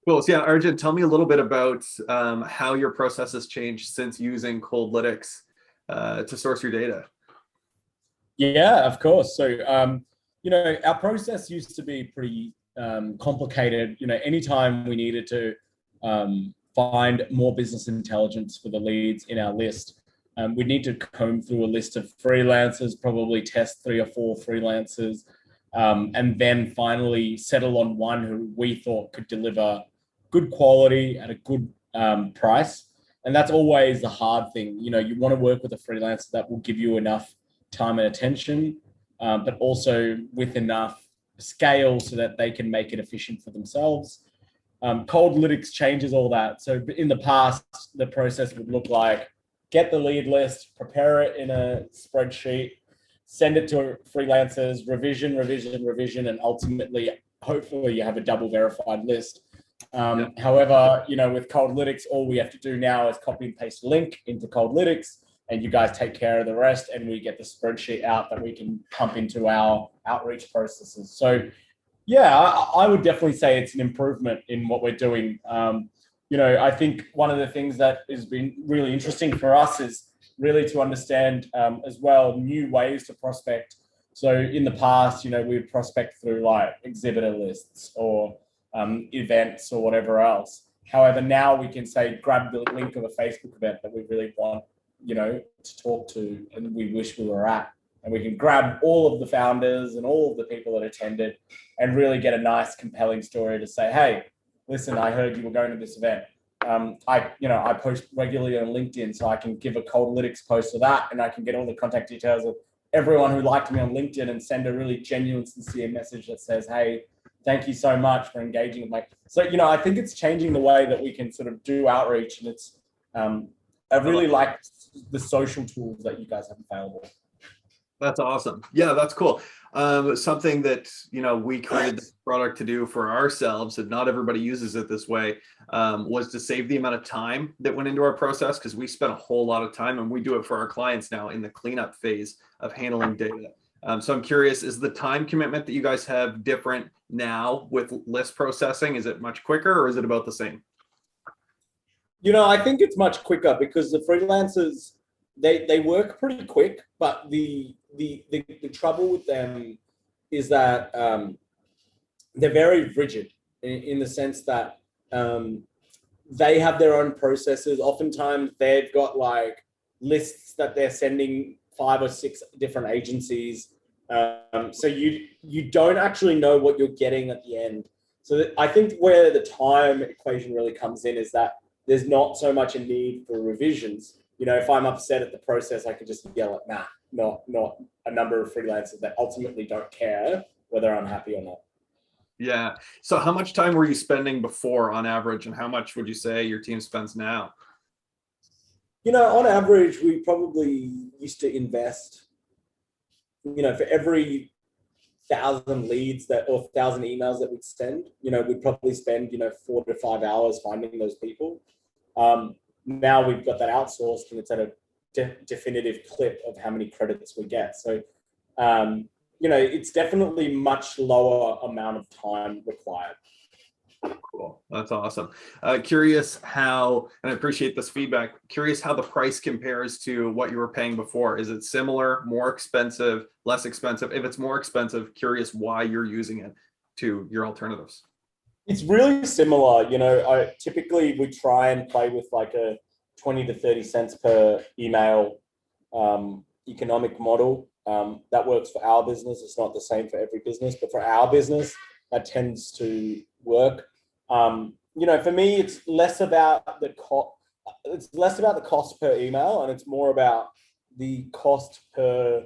Cool. So yeah, Arjun, tell me a little bit about how your process has changed since using Coldlytics to source your data. Yeah, of course. So, our process used to be pretty complicated. Anytime we needed to find more business intelligence for the leads in our list, we need to comb through a list of freelancers, probably test 3 or 4 freelancers, and then finally settle on one who we thought could deliver good quality at a good price. And that's always the hard thing. You want to work with a freelancer that will give you enough time and attention, but also with enough scale so that they can make it efficient for themselves. Coldlytics changes all that. So in the past, the process would look like get the lead list, prepare it in a spreadsheet, send it to freelancers, revision, and ultimately, hopefully you have a double verified list. However, with Coldlytics, all we have to do now is copy and paste a link into Coldlytics, and you guys take care of the rest, and we get the spreadsheet out that we can pump into our outreach processes. So yeah, I would definitely say it's an improvement in what we're doing. I think one of the things that has been really interesting for us is really to understand as well new ways to prospect. So in the past, we would prospect through like exhibitor lists or events or whatever else. However, now we can say grab the link of a Facebook event that we really want to talk to and we wish we were at, and we can grab all of the founders and all of the people that attended and really get a nice compelling story to say, hey, listen, I heard you were going to this event. I post regularly on LinkedIn, so I can give a Coldlytics post to that, and I can get all the contact details of everyone who liked me on LinkedIn and send a really genuine, sincere message that says, hey, thank you so much for engaging with me. So, I think it's changing the way that we can sort of do outreach, and it's I really like the social tools that you guys have available. That's awesome. Yeah, that's cool. Something that, we created this product to do for ourselves, and not everybody uses it this way, was to save the amount of time that went into our process, because we spent a whole lot of time, and we do it for our clients now in the cleanup phase of handling data. So I'm curious, is the time commitment that you guys have different now with list processing? Is it much quicker, or is it about the same? I think it's much quicker because the freelancers, they work pretty quick, but the trouble with them is that they're very rigid in the sense that they have their own processes. Oftentimes they've got like lists that they're sending 5 or 6 different agencies. So you don't actually know what you're getting at the end. So I think where the time equation really comes in is that there's not so much a need for revisions. If I'm upset at the process, I can just yell at Matt, not a number of freelancers that ultimately don't care whether I'm happy or not. Yeah. So how much time were you spending before on average, and how much would you say your team spends now? On average, we probably used to invest, for every 1,000 leads or 1,000 emails that we'd send, we'd probably spend, 4 to 5 hours finding those people. Now we've got that outsourced, and it's at a definitive clip of how many credits we get. So, it's definitely much lower amount of time required. Cool. That's awesome. Curious how, and I appreciate this feedback, curious how the price compares to what you were paying before. Is it similar, more expensive, less expensive? If it's more expensive, curious why you're using it to your alternatives. It's really similar. Typically we try and play with like a 20 to 30 cents per email economic model. That works for our business. It's not the same for every business, but for our business, that tends to work. For me, it's less about the cost. It's less about the cost per email, and it's more about the cost per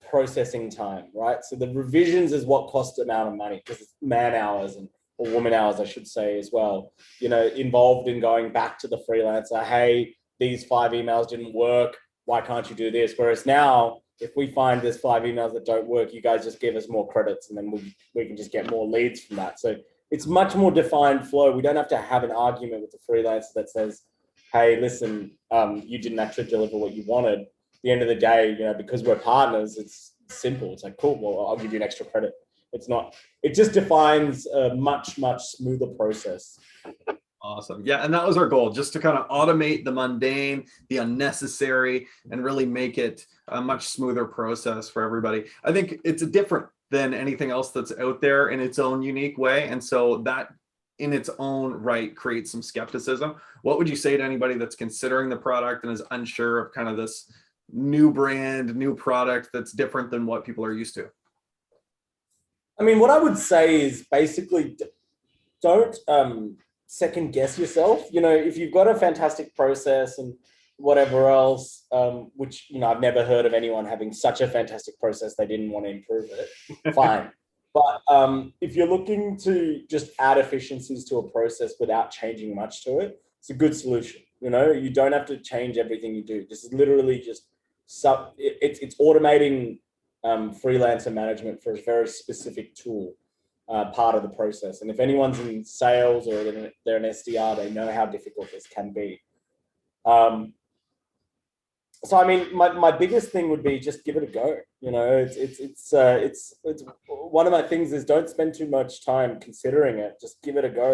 processing time, right? So the revisions is what costs amount of money, because it's man hours or woman hours, I should say, as well. Involved in going back to the freelancer. Hey, these 5 emails didn't work. Why can't you do this? Whereas now, if we find there's 5 emails that don't work, you guys just give us more credits, and then we can just get more leads from that. So it's much more defined flow. We don't have to have an argument with the freelancer that says, hey, listen, you didn't actually deliver what you wanted. At the end of the day, because we're partners, it's simple. It's like, cool, well, I'll give you an extra credit. It's not. It just defines a much smoother process. Awesome. Yeah. And that was our goal, just to kind of automate the mundane, the unnecessary, and really make it a much smoother process for everybody. I think it's different than anything else that's out there in its own unique way. And so that in its own right creates some skepticism. What would you say to anybody that's considering the product and is unsure of kind of this new brand, new product that's different than what people are used to? I mean, what I would say is basically don't second guess yourself. You know, if you've got a fantastic process and whatever else, which, you know, I've never heard of anyone having such a fantastic process they didn't want to improve it, fine. But if you're looking to just add efficiencies to a process without changing much to it, it's a good solution. You know, you don't have to change everything you do. This is literally just it's automating freelancer management for a very specific tool, part of the process. And if anyone's in sales or they're an SDR, they know how difficult this can be. So I mean, my biggest thing would be just give it a go. You know, it's one of my things is don't spend too much time considering it. Just give it a go.